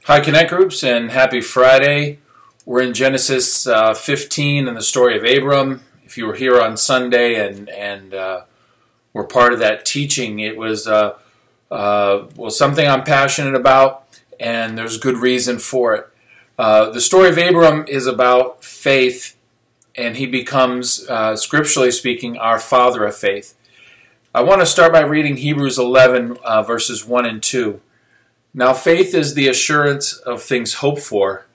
Hi, Connect Groups, and happy Friday. We're in Genesis 15 in the story of Abram. If you were here on Sunday and were part of that teaching, it was something I'm passionate about, and there's good reason for it. The story of Abram is about faith, and he becomes, scripturally speaking, our father of faith. I want to start by reading Hebrews 11, verses 1 and 2. Now faith is the assurance of things hoped for,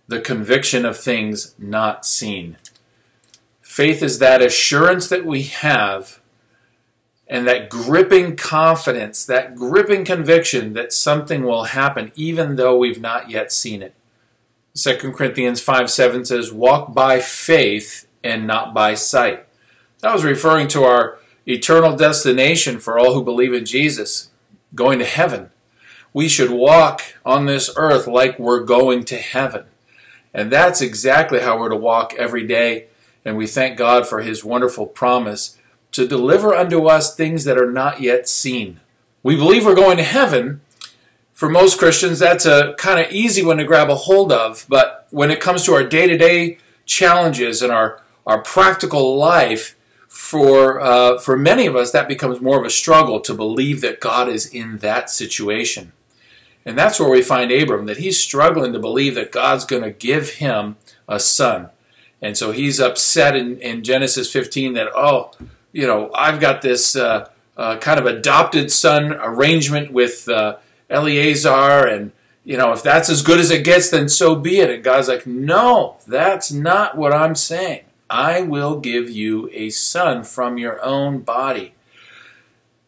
the conviction of things not seen. Faith is that assurance that we have and that gripping confidence, that gripping conviction that something will happen even though we've not yet seen it. 2 Corinthians 5:7 says, walk by faith and not by sight. That was referring to our eternal destination for all who believe in Jesus, going to heaven. We should walk on this earth like we're going to heaven. And that's exactly how we're to walk every day. And we thank God for His wonderful promise to deliver unto us things that are not yet seen. We believe we're going to heaven. For most Christians, that's a kind of easy one to grab a hold of. But when it comes to our day-to-day challenges and our practical life, for many of us, that becomes more of a struggle to believe that God is in that situation. And that's where we find Abram, that he's struggling to believe that God's going to give him a son. And so he's upset in Genesis 15 that, I've got this kind of adopted son arrangement with Eleazar, and, if that's as good as it gets, then so be it. And God's like, no, that's not what I'm saying. I will give you a son from your own body.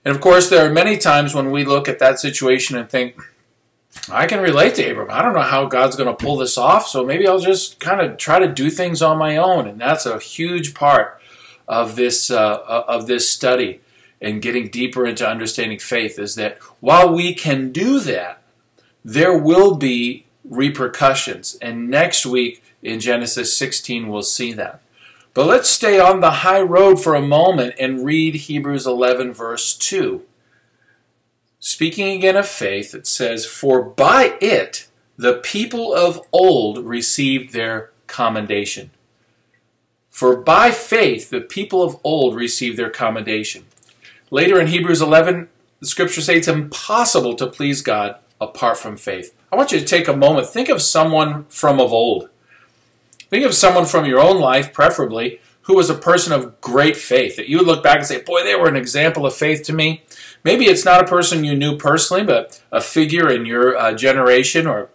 And of course, there are many times when we look at that situation and think, I can relate to Abram. I don't know how God's going to pull this off, so maybe I'll just kind of try to do things on my own. And that's a huge part of this study and getting deeper into understanding faith, is that while we can do that, there will be repercussions. And next week in Genesis 16, we'll see that. But let's stay on the high road for a moment and read Hebrews 11, verse 2. Speaking again of faith, it says, for by it the people of old received their commendation. For by faith the people of old received their commendation. Later in Hebrews 11, the scripture says it's impossible to please God apart from faith. I want you to take a moment. Think of someone from of old. Think of someone from your own life, preferably, who was a person of great faith, that you would look back and say, boy, they were an example of faith to me. Maybe it's not a person you knew personally, but a figure in your generation, or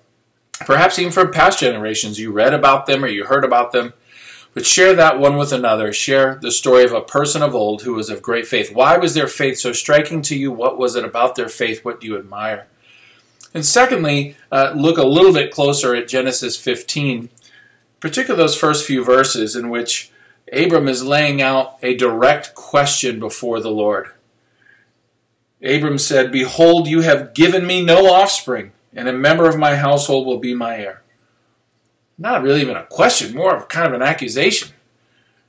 perhaps even from past generations. You read about them or you heard about them. But share that one with another. Share the story of a person of old who was of great faith. Why was their faith so striking to you? What was it about their faith? What do you admire? And secondly, look a little bit closer at Genesis 15, particularly those first few verses in which Abram is laying out a direct question before the Lord. Abram said, behold, you have given me no offspring, and a member of my household will be my heir. Not really even a question, more of kind of an accusation.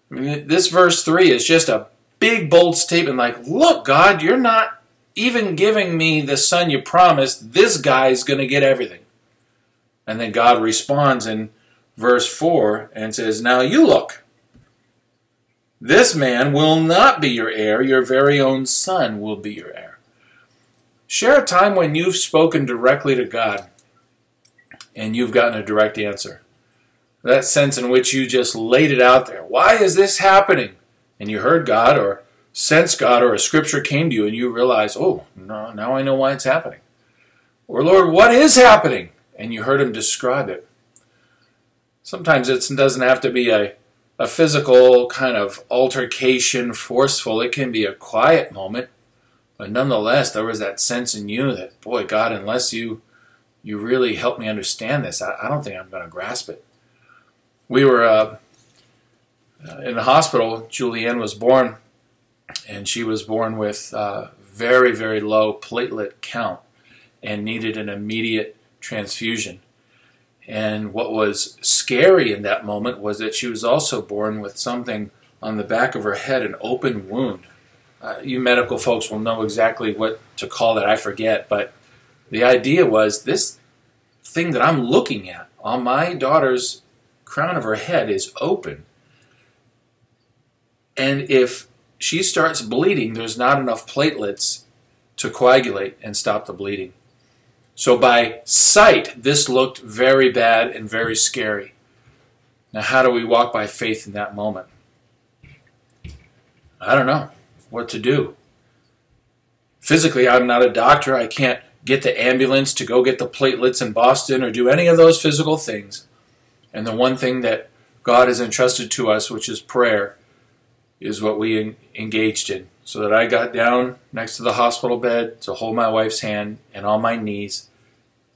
I mean, this verse 3 is just a big, bold statement like, look, God, you're not even giving me the son you promised. This guy's going to get everything. And then God responds in verse 4 and says, now you look. This man will not be your heir. Your very own son will be your heir. Share a time when you've spoken directly to God and you've gotten a direct answer. That sense in which you just laid it out there. Why is this happening? And you heard God or sensed God, or a scripture came to you and you realize, oh, no, now I know why it's happening. Or, Lord, what is happening? And you heard Him describe it. Sometimes it doesn't have to be a physical kind of altercation, forceful. It can be a quiet moment. But nonetheless, there was that sense in you that, boy, God, unless you really help me understand this, I don't think I'm going to grasp it. We were in the hospital. Julianne was born, and she was born with very, very low platelet count and needed an immediate transfusion. And what was scary in that moment was that she was also born with something on the back of her head, an open wound. You medical folks will know exactly what to call that. I forget, but the idea was this thing that I'm looking at on my daughter's crown of her head is open. And if she starts bleeding, there's not enough platelets to coagulate and stop the bleeding. So by sight, this looked very bad and very scary. Now, how do we walk by faith in that moment? I don't know what to do. Physically, I'm not a doctor. I can't get the ambulance to go get the platelets in Boston or do any of those physical things. And the one thing that God has entrusted to us, which is prayer, is what we engaged in. So that I got down next to the hospital bed to hold my wife's hand and on my knees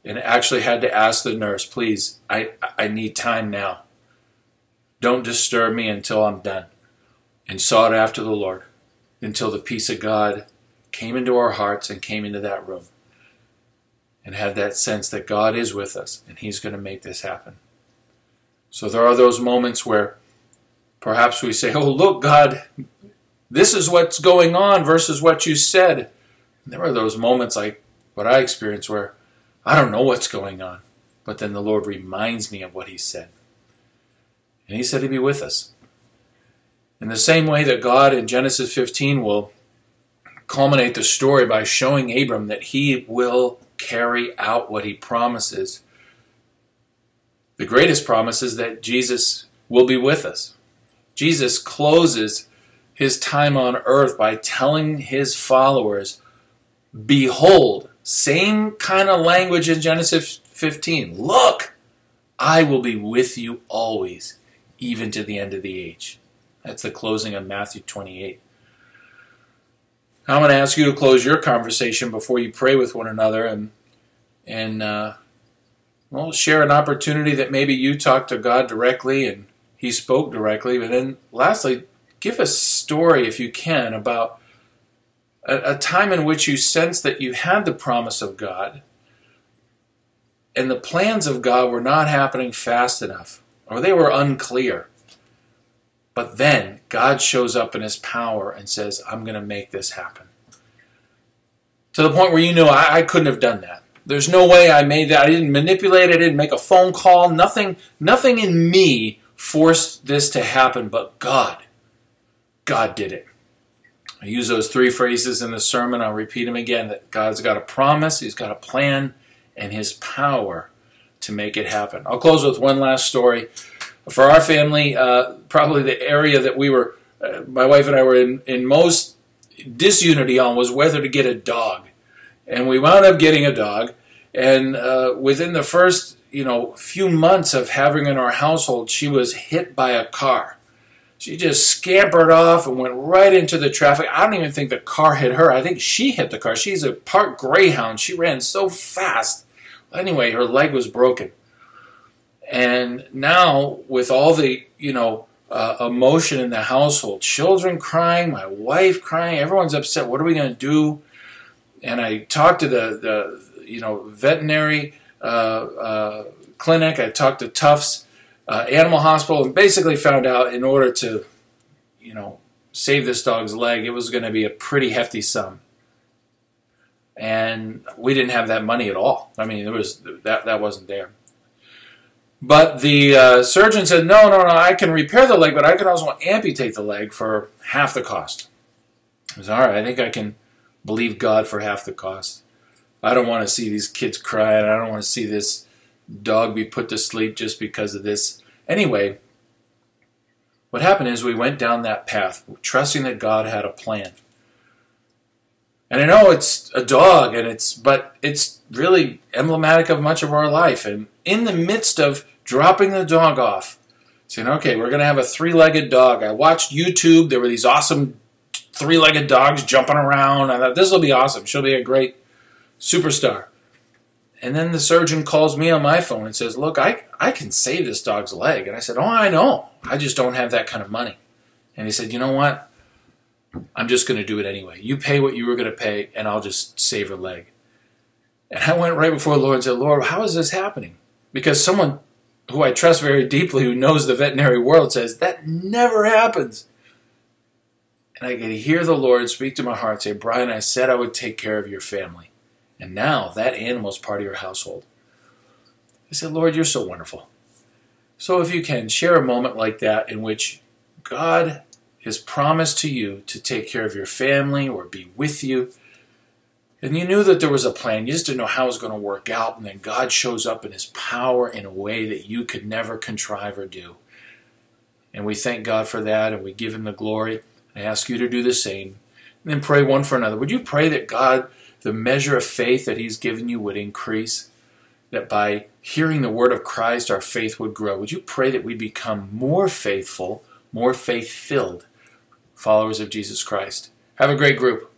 and actually had to ask the nurse, please, I need time now. Don't disturb me until I'm done. And sought after the Lord until the peace of God came into our hearts and came into that room. And had that sense that God is with us and He's going to make this happen. So there are those moments where perhaps we say, oh, look, God, this is what's going on versus what you said. And there are those moments like what I experienced where I don't know what's going on. But then the Lord reminds me of what He said. And He said He'd be with us. In the same way that God in Genesis 15 will culminate the story by showing Abram that he will carry out what he promises. The greatest promise is that Jesus will be with us. Jesus closes His time on earth by telling His followers, behold, same kind of language in Genesis 15. Look, I will be with you always, even to the end of the age. That's the closing of Matthew 28. Now I'm going to ask you to close your conversation before you pray with one another and share an opportunity that maybe you talked to God directly and He spoke directly. But then lastly, give a story, if you can, about a time in which you sensed that you had the promise of God and the plans of God were not happening fast enough, or they were unclear. But then God shows up in His power and says, I'm going to make this happen. To the point where you know I couldn't have done that. There's no way I made that. I didn't manipulate it. I didn't make a phone call. Nothing in me forced this to happen, but God. God did it. I use those three phrases in the sermon. I'll repeat them again. That God's got a promise, He's got a plan, and His power to make it happen. I'll close with one last story. For our family, probably the area that we were, my wife and I were in most disunity on was whether to get a dog. And we wound up getting a dog. And within the first few months of having her in our household, she was hit by a car. She just scampered off and went right into the traffic. I don't even think the car hit her. I think she hit the car. She's a part greyhound. She ran so fast. Anyway, her leg was broken. And now, with all the, emotion in the household, children crying, my wife crying, everyone's upset. What are we going to do? And I talked to the veterinary clinic. I talked to Tufts Animal Hospital, and basically found out in order to, save this dog's leg, it was going to be a pretty hefty sum. And we didn't have that money at all. I mean, that wasn't there. But the surgeon said, no, I can repair the leg, but I can also amputate the leg for half the cost. I said, all right, I think I can believe God for half the cost. I don't want to see these kids cry, and I don't want to see this dog be put to sleep just because of this. Anyway, what happened is we went down that path, trusting that God had a plan. And I know it's a dog, but it's really emblematic of much of our life. And in the midst of dropping the dog off, saying, okay, we're going to have a three-legged dog. I watched YouTube. There were these awesome three-legged dogs jumping around. I thought, this will be awesome. She'll be a great superstar. And then the surgeon calls me on my phone and says, look, I can save this dog's leg. And I said, oh, I know. I just don't have that kind of money. And he said, you know what? I'm just going to do it anyway. You pay what you were going to pay, and I'll just save her leg. And I went right before the Lord and said, Lord, how is this happening? Because someone who I trust very deeply, who knows the veterinary world, says, that never happens. And I could hear the Lord speak to my heart, say, Brian, I said I would take care of your family. And now that animal's part of your household. I said, Lord, you're so wonderful. So if you can, share a moment like that in which God has promised to you to take care of your family or be with you. And you knew that there was a plan. You just didn't know how it was going to work out. And then God shows up in his power in a way that you could never contrive or do. And we thank God for that, and we give him the glory. I ask you to do the same. And then pray one for another. Would you pray that God, the measure of faith that he's given you, would increase? That by hearing the word of Christ, our faith would grow. Would you pray that we become more faithful, more faith-filled followers of Jesus Christ? Have a great group.